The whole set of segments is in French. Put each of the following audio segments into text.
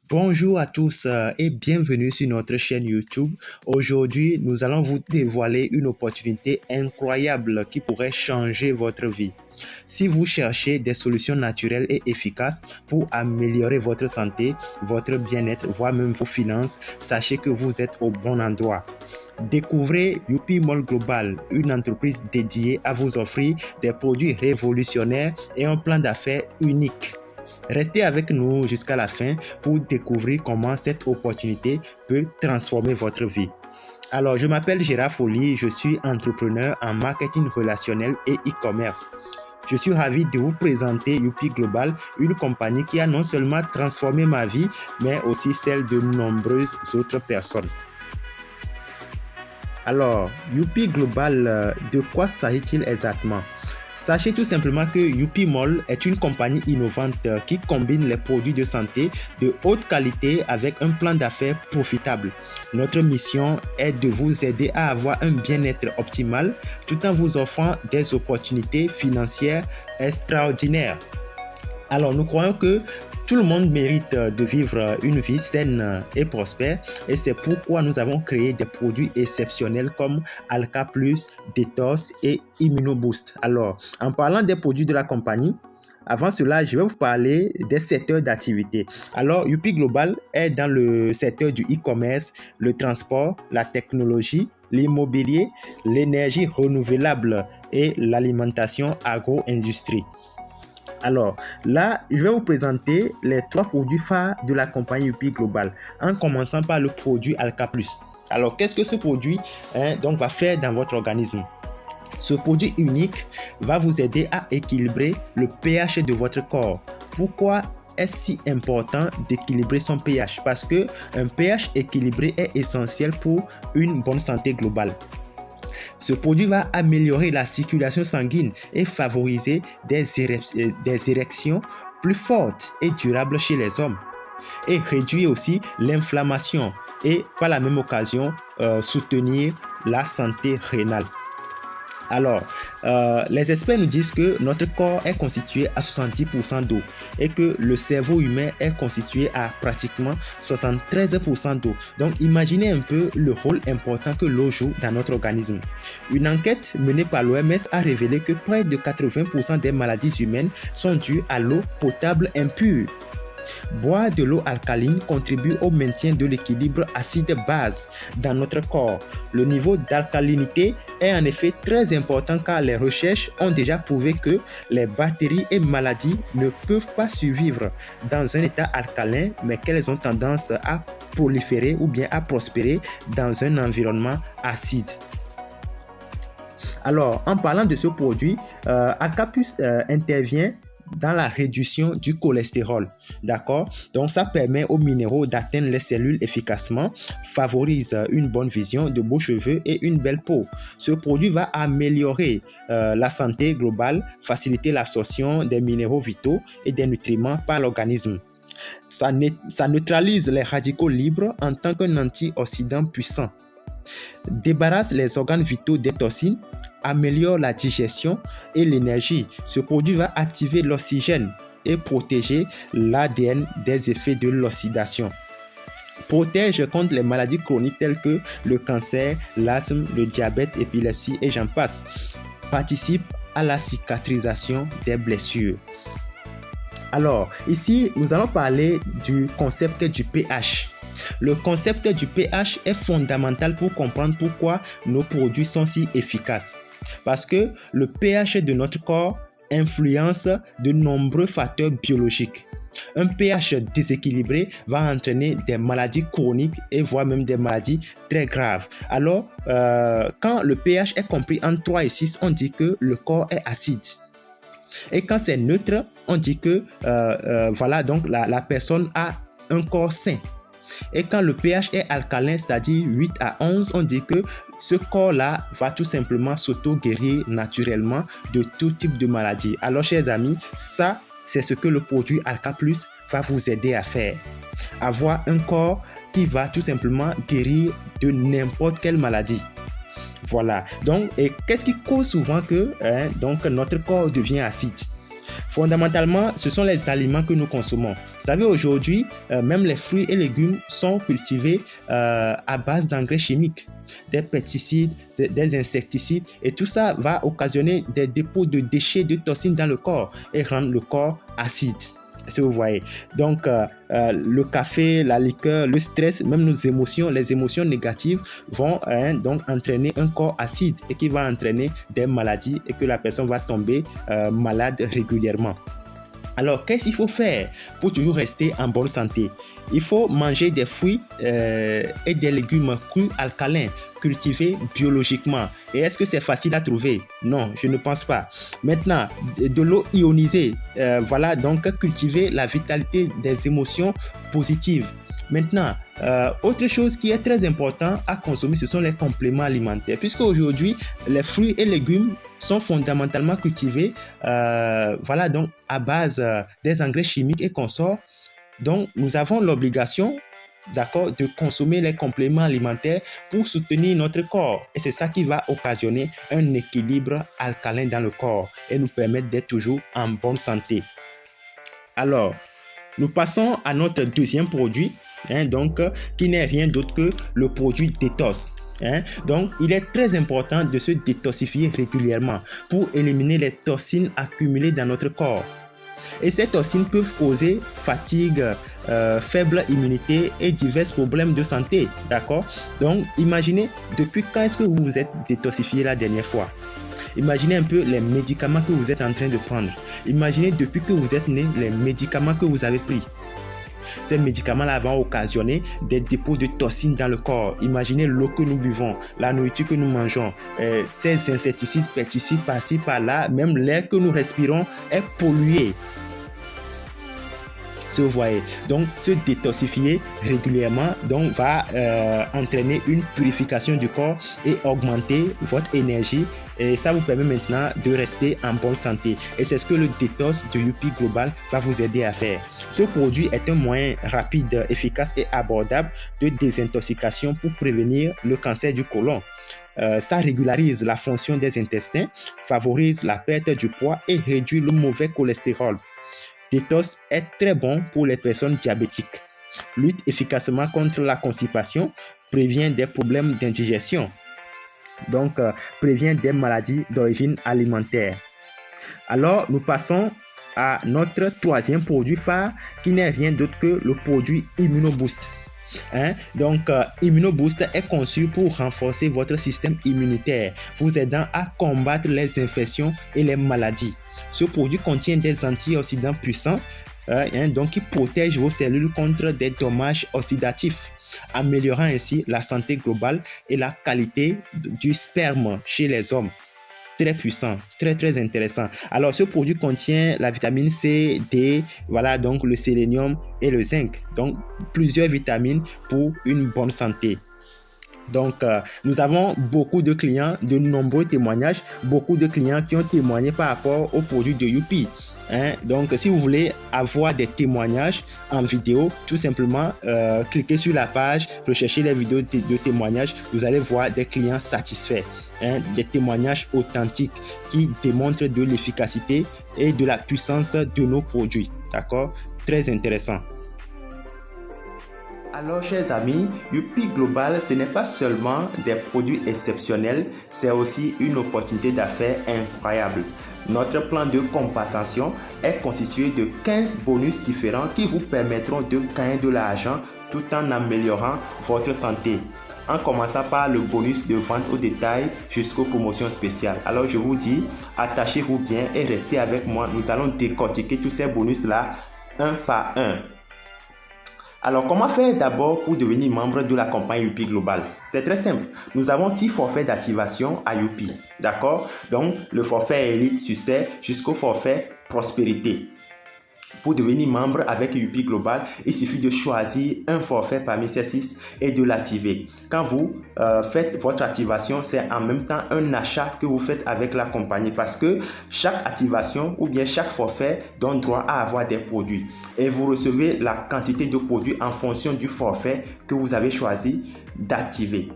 Bonjour à tous et bienvenue sur notre chaîne YouTube. Aujourd'hui, nous allons vous dévoiler une opportunité incroyable qui pourrait changer votre vie. Si vous cherchez des solutions naturelles et efficaces pour améliorer votre santé, votre bien-être, voire même vos finances, sachez que vous êtes au bon endroit. Découvrez UPMall Global, une entreprise dédiée à vous offrir des produits révolutionnaires et un plan d'affaires unique. Restez avec nous jusqu'à la fin pour découvrir comment cette opportunité peut transformer votre vie. Alors, je m'appelle Gérard Folly, je suis entrepreneur en marketing relationnel et e-commerce. Je suis ravi de vous présenter UP Global, une compagnie qui a non seulement transformé ma vie, mais aussi celle de nombreuses autres personnes. Alors, UP Global, de quoi s'agit-il exactement? Sachez tout simplement que UPMall est une compagnie innovante qui combine les produits de santé de haute qualité avec un plan d'affaires profitable. Notre mission est de vous aider à avoir un bien-être optimal tout en vous offrant des opportunités financières extraordinaires. Alors, nous croyons que tout le monde mérite de vivre une vie saine et prospère et c'est pourquoi nous avons créé des produits exceptionnels comme Alka Plus, Detox et Immunoboost. Alors, en parlant des produits de la compagnie, avant cela, je vais vous parler des secteurs d'activité. Alors, UP Global est dans le secteur du e-commerce, le transport, la technologie, l'immobilier, l'énergie renouvelable et l'alimentation agro-industrie. Alors là, je vais vous présenter les 3 produits phares de la compagnie UP Global, en commençant par le produit Alka Plus. Alors, qu'est-ce que ce produit va faire dans votre organisme? Ce produit unique va vous aider à équilibrer le pH de votre corps. Pourquoi est-ce si important d'équilibrer son pH? Parce que un pH équilibré est essentiel pour une bonne santé globale. Ce produit va améliorer la circulation sanguine et favoriser des érections plus fortes et durables chez les hommes. Et réduire aussi l'inflammation et par la même occasion soutenir la santé rénale. Alors, les experts nous disent que notre corps est constitué à 70% d'eau et que le cerveau humain est constitué à pratiquement 73% d'eau. Donc, imaginez un peu le rôle important que l'eau joue dans notre organisme. Une enquête menée par l'OMS a révélé que près de 80% des maladies humaines sont dues à l'eau potable impure. Boire de l'eau alcaline contribue au maintien de l'équilibre acide-base dans notre corps. Le niveau d'alcalinité est en effet très important car les recherches ont déjà prouvé que les bactéries et maladies ne peuvent pas survivre dans un état alcalin, mais qu'elles ont tendance à proliférer ou bien à prospérer dans un environnement acide. Alors, en parlant de ce produit, Alka Plus intervient dans la réduction du cholestérol, d'accord? Donc, ça permet aux minéraux d'atteindre les cellules efficacement, favorise une bonne vision, de beaux cheveux et une belle peau. Ce produit va améliorer la santé globale, faciliter l'absorption des minéraux vitaux et des nutriments par l'organisme. Ça neutralise les radicaux libres en tant qu'un antioxydant puissant. Débarrasse les organes vitaux des toxines, améliore la digestion et l'énergie. Ce produit va activer l'oxygène et protéger l'ADN des effets de l'oxydation. Protège contre les maladies chroniques telles que le cancer, l'asthme, le diabète, l'épilepsie et j'en passe. Participe à la cicatrisation des blessures. Alors, ici, nous allons parler du concept du pH. Le concept du pH est fondamental pour comprendre pourquoi nos produits sont si efficaces. Parce que le pH de notre corps influence de nombreux facteurs biologiques. Un pH déséquilibré va entraîner des maladies chroniques et voire même des maladies très graves. Alors, quand le pH est compris entre 3 et 6, on dit que le corps est acide. Et quand c'est neutre, on dit que donc la personne a un corps sain. Et quand le pH est alcalin, c'est-à-dire 8 à 11, on dit que ce corps-là va tout simplement s'auto-guérir naturellement de tout type de maladie. Alors, chers amis, ça, c'est ce que le produit Alka Plus va vous aider à faire. Avoir un corps qui va tout simplement guérir de n'importe quelle maladie. Voilà. Donc, et qu'est-ce qui cause souvent que notre corps devient acide? Fondamentalement, ce sont les aliments que nous consommons. Vous savez, aujourd'hui, même les fruits et légumes sont cultivés à base d'engrais chimiques, des pesticides, des insecticides, et tout ça va occasionner des dépôts de déchets de toxines dans le corps et rendre le corps acide. Si vous voyez. Donc, le café, la liqueur, le stress, même nos émotions, les émotions négatives vont donc entraîner un corps acide et qui va entraîner des maladies et que la personne va tomber malade régulièrement. Alors, qu'est-ce qu'il faut faire pour toujours rester en bonne santé? Il faut manger des fruits et des légumes crus alcalins, cultivés biologiquement. Et est-ce que c'est facile à trouver? Non, je ne pense pas. Maintenant, de l'eau ionisée. Voilà, donc cultiver la vitalité des émotions positives. Maintenant, autre chose qui est très important à consommer, ce sont les compléments alimentaires. Puisque aujourd'hui, les fruits et légumes sont fondamentalement cultivés voilà, donc à base des engrais chimiques et consorts. Donc, nous avons l'obligation, d'accord, de consommer les compléments alimentaires pour soutenir notre corps. Et c'est ça qui va occasionner un équilibre alcalin dans le corps et nous permettre d'être toujours en bonne santé. Alors, nous passons à notre deuxième produit, donc, qui n'est rien d'autre que le produit détox. Donc, il est très important de se détoxifier régulièrement pour éliminer les toxines accumulées dans notre corps. Et ces toxines peuvent causer fatigue, faible immunité et divers problèmes de santé. D'accord? Donc, imaginez depuis quand est-ce que vous vous êtes détoxifié la dernière fois? Imaginez un peu les médicaments que vous êtes en train de prendre. Imaginez depuis que vous êtes né, les médicaments que vous avez pris. Ces médicaments-là vont occasionner des dépôts de toxines dans le corps. Imaginez l'eau que nous buvons, la nourriture que nous mangeons, ces insecticides, pesticides par-ci, par-là, même l'air que nous respirons est pollué. Si vous voyez, donc se détoxifier régulièrement donc va entraîner une purification du corps et augmenter votre énergie, et ça vous permet maintenant de rester en bonne santé, et c'est ce que le détox de Youpi Global va vous aider à faire. Ce produit est un moyen rapide, efficace et abordable de désintoxication pour prévenir le cancer du côlon. Ça régularise la fonction des intestins, favorise la perte du poids et réduit le mauvais cholestérol. Détox est très bon pour les personnes diabétiques. Lutte efficacement contre la constipation, prévient des problèmes d'indigestion. Donc, prévient des maladies d'origine alimentaire. Alors, nous passons à notre troisième produit phare qui n'est rien d'autre que le produit ImmunoBoost. Donc, ImmunoBoost est conçu pour renforcer votre système immunitaire, vous aidant à combattre les infections et les maladies. Ce produit contient des antioxydants puissants donc qui protègent vos cellules contre des dommages oxydatifs, améliorant ainsi la santé globale et la qualité du sperme chez les hommes. Très puissant, très intéressant. Alors, ce produit contient la vitamine C, D, voilà, donc le sélénium et le zinc. Donc, plusieurs vitamines pour une bonne santé. Donc, nous avons beaucoup de clients, de nombreux témoignages, beaucoup de clients qui ont témoigné par rapport aux produits de Youpi. Donc, si vous voulez avoir des témoignages en vidéo, tout simplement, cliquez sur la page, recherchez les vidéos de témoignages, vous allez voir des clients satisfaits, des témoignages authentiques qui démontrent de l'efficacité et de la puissance de nos produits. D'accord? Très intéressant. Alors, chers amis, Youpi Global, ce n'est pas seulement des produits exceptionnels, c'est aussi une opportunité d'affaires incroyable. Notre plan de compensation est constitué de 15 bonus différents qui vous permettront de gagner de l'argent tout en améliorant votre santé. En commençant par le bonus de vente au détail jusqu'aux promotions spéciales. Alors je vous dis, attachez-vous bien et restez avec moi. Nous allons décortiquer tous ces bonus-là un par un. Alors, comment faire d'abord pour devenir membre de la compagnie Youpi Global? C'est très simple. Nous avons 6 forfaits d'activation à Youpi. D'accord? Donc, le forfait Elite Succès jusqu'au forfait Prospérité. Pour devenir membre avec Youpi Global, il suffit de choisir un forfait parmi ces 6 et de l'activer. Quand vous faites votre activation, c'est en même temps un achat que vous faites avec la compagnie, parce que chaque activation ou bien chaque forfait donne droit à avoir des produits. Et vous recevez la quantité de produits en fonction du forfait que vous avez choisi d'activer.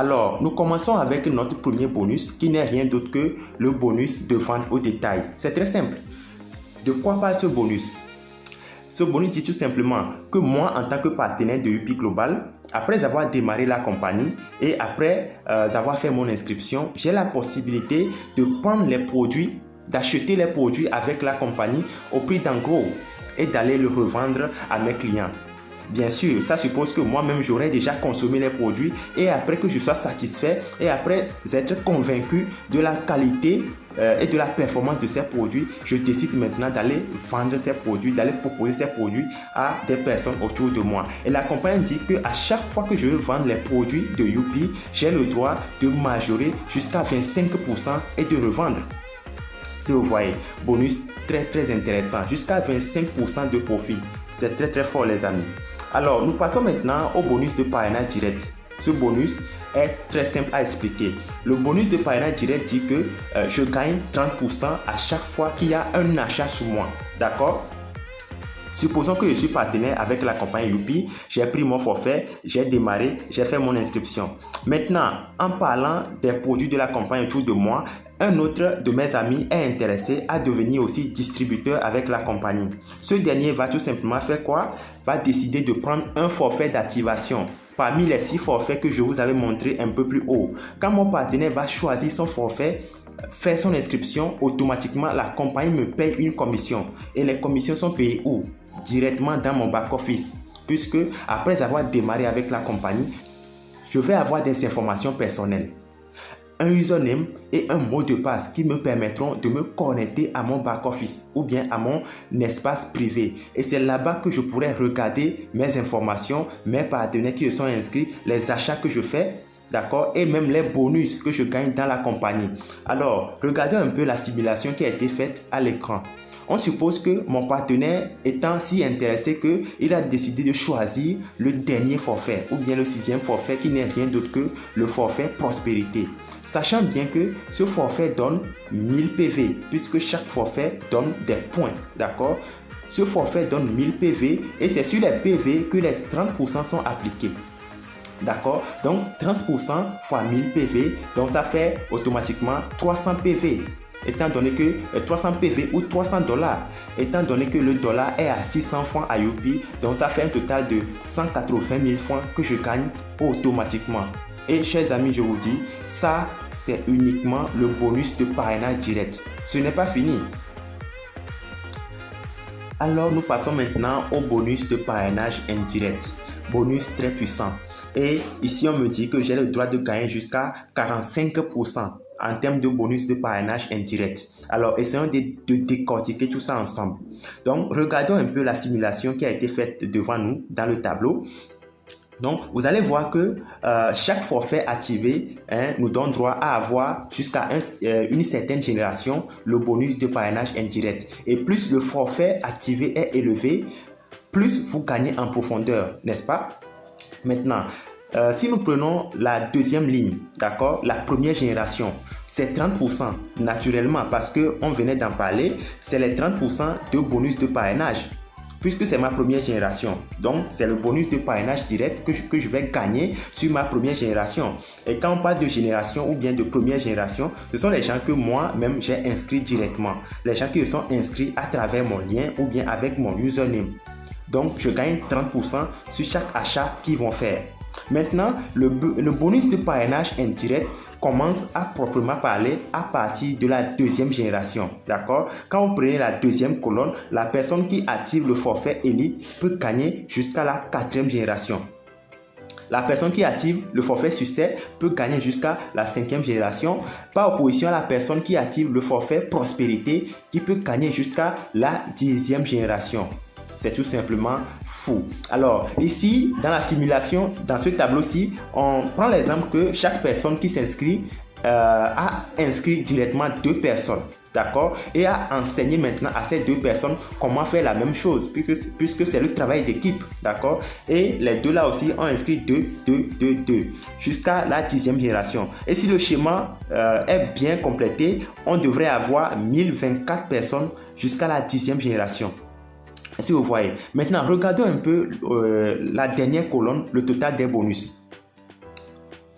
Alors, nous commençons avec notre premier bonus qui n'est rien d'autre que le bonus de vente au détail. C'est très simple. De quoi parle ce bonus? Ce bonus dit tout simplement que moi, en tant que partenaire de UPI Global, après avoir démarré la compagnie et après avoir fait mon inscription, j'ai la possibilité de prendre les produits, d'acheter les produits avec la compagnie au prix d'en gros et d'aller le revendre à mes clients. Bien sûr, ça suppose que moi-même j'aurais déjà consommé les produits et après que je sois satisfait et après être convaincu de la qualité et de la performance de ces produits, je décide maintenant d'aller vendre ces produits, d'aller proposer ces produits à des personnes autour de moi. Et la compagnie dit qu'à chaque fois que je veux vendre les produits de UPI, j'ai le droit de majorer jusqu'à 25% et de revendre. Si vous voyez, bonus très intéressant, jusqu'à 25% de profit. C'est très fort les amis. Alors, nous passons maintenant au bonus de parrainage direct. Ce bonus est très simple à expliquer. Le bonus de parrainage direct dit que je gagne 30% à chaque fois qu'il y a un achat sous moi. D'accord? Supposons que je suis partenaire avec la compagnie UPI, j'ai pris mon forfait, j'ai démarré, j'ai fait mon inscription. Maintenant, en parlant des produits de la compagnie autour de moi, un autre de mes amis est intéressé à devenir aussi distributeur avec la compagnie. Ce dernier va tout simplement faire quoi? Va décider de prendre un forfait d'activation parmi les 6 forfaits que je vous avais montré un peu plus haut. Quand mon partenaire va choisir son forfait, faire son inscription, automatiquement la compagnie me paye une commission. Et les commissions sont payées où? Directement dans mon back-office. Puisque après avoir démarré avec la compagnie, je vais avoir des informations personnelles. Un username et un mot de passe qui me permettront de me connecter à mon back-office ou bien à mon espace privé. Et c'est là-bas que je pourrai regarder mes informations, mes partenaires qui se sont inscrits, les achats que je fais, d'accord, et même les bonus que je gagne dans la compagnie. Alors, regardez un peu la simulation qui a été faite à l'écran. On suppose que mon partenaire étant si intéressé qu'il a décidé de choisir le dernier forfait ou bien le 6e forfait qui n'est rien d'autre que le forfait prospérité. Sachant bien que ce forfait donne 1000 PV puisque chaque forfait donne des points, d'accord? Ce forfait donne 1000 PV et c'est sur les PV que les 30% sont appliqués. D'accord? Donc 30% fois 1000 PV, donc ça fait automatiquement 300 PV. Étant donné que 300 PV ou 300 $, étant donné que le dollar est à 600 francs à UPI, donc ça fait un total de 180 000 francs que je gagne automatiquement. Et chers amis, je vous dis, ça c'est uniquement le bonus de parrainage direct. Ce n'est pas fini. Alors nous passons maintenant au bonus de parrainage indirect. Bonus très puissant. Et ici on me dit que j'ai le droit de gagner jusqu'à 45% en termes de bonus de parrainage indirect. Alors, essayons de décortiquer tout ça ensemble. Donc, regardons un peu la simulation qui a été faite devant nous dans le tableau. Donc, vous allez voir que chaque forfait activé nous donne droit à avoir jusqu'à une certaine génération le bonus de parrainage indirect. Et plus le forfait activé est élevé, plus vous gagnez en profondeur, n'est-ce pas? Maintenant, si nous prenons la deuxième ligne, d'accord, la première génération, c'est 30% naturellement parce qu'on venait d'en parler, c'est les 30% de bonus de parrainage. Puisque c'est ma première génération, donc c'est le bonus de parrainage direct que je vais gagner sur ma première génération. Et quand on parle de génération ou bien de première génération, ce sont les gens que moi-même j'ai inscrits directement. Les gens qui sont inscrits à travers mon lien ou bien avec mon username. Donc je gagne 30% sur chaque achat qu'ils vont faire. Maintenant, le bonus de parrainage indirect commence à proprement parler à partir de la deuxième génération. D'accord? Quand vous prenez la deuxième colonne, la personne qui active le forfait élite peut gagner jusqu'à la 4e génération. La personne qui active le forfait succès peut gagner jusqu'à la 5e génération, par opposition à la personne qui active le forfait prospérité qui peut gagner jusqu'à la 10e génération. C'est tout simplement fou. Alors ici, dans la simulation, dans ce tableau-ci, on prend l'exemple que chaque personne qui s'inscrit a inscrit directement 2 personnes. D'accord? Et a enseigné maintenant à ces 2 personnes comment faire la même chose, puisque c'est le travail d'équipe. D'accord? Et les 2 là aussi ont inscrit 2 jusqu'à la 10e génération. Et si le schéma est bien complété, on devrait avoir 1024 personnes jusqu'à la 10e génération. Si vous voyez. Maintenant, regardons un peu la dernière colonne, le total des bonus.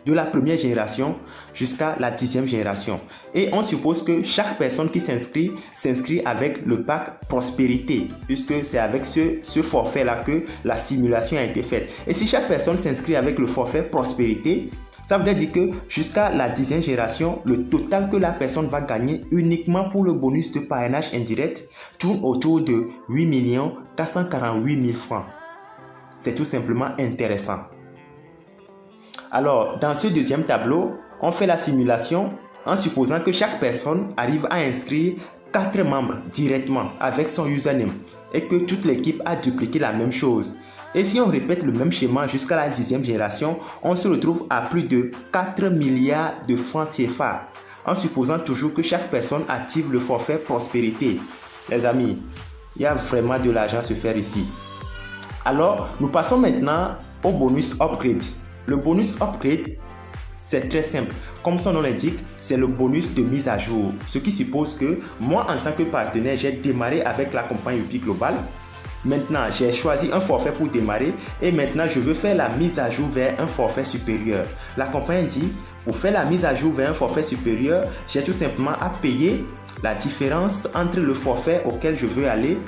de la première génération jusqu'à la 10e génération. Et on suppose que chaque personne qui s'inscrit avec le pack prospérité, puisque c'est avec ce forfait-là que la simulation a été faite. Et si chaque personne s'inscrit avec le forfait prospérité, ça veut dire que jusqu'à la 10e génération, le total que la personne va gagner uniquement pour le bonus de parrainage indirect tourne autour de 8 448 000 francs. C'est tout simplement intéressant. Alors, dans ce deuxième tableau, on fait la simulation en supposant que chaque personne arrive à inscrire 4 membres directement avec son username et que toute l'équipe a dupliqué la même chose. Et si on répète le même schéma jusqu'à la 10e génération, on se retrouve à plus de 4 milliards de francs CFA, en supposant toujours que chaque personne active le forfait prospérité. Les amis, il y a vraiment de l'argent à se faire ici. Alors, nous passons maintenant au bonus upgrade. Le bonus upgrade, c'est très simple. Comme son nom l'indique, c'est le bonus de mise à jour. Ce qui suppose que moi, en tant que partenaire, j'ai démarré avec la compagnie Youpi Global. Maintenant, j'ai choisi un forfait pour démarrer et maintenant, je veux faire la mise à jour vers un forfait supérieur. La compagnie dit, pour faire la mise à jour vers un forfait supérieur, j'ai tout simplement à payer la différence entre le forfait auquel je veux aller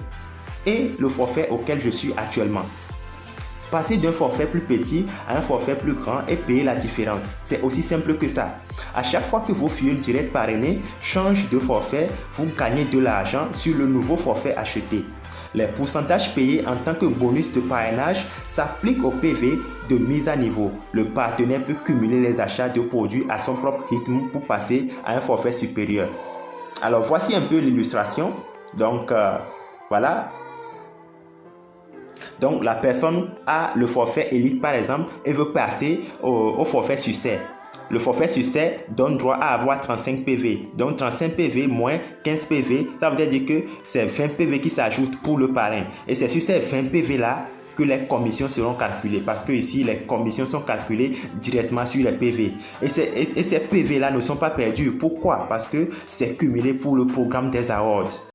et le forfait auquel je suis actuellement. Passer d'un forfait plus petit à un forfait plus grand et payer la différence. C'est aussi simple que ça. À chaque fois que vos filleuls directs parrainés changent de forfait, vous gagnez de l'argent sur le nouveau forfait acheté. Les pourcentages payés en tant que bonus de parrainage s'appliquent au PV de mise à niveau. Le partenaire peut cumuler les achats de produits à son propre rythme pour passer à un forfait supérieur. Alors voici un peu l'illustration. Donc voilà. Donc, la personne a le forfait élite par exemple et veut passer au forfait succès. Le forfait succès donne droit à avoir 35 PV. Donc, 35 PV moins 15 PV, ça veut dire que c'est 20 PV qui s'ajoutent pour le parrain. Et c'est sur ces 20 PV là que les commissions seront calculées. Parce que ici, les commissions sont calculées directement sur les PV. Et ces PV là ne sont pas perdus. Pourquoi? Parce que c'est cumulé pour le programme des awards.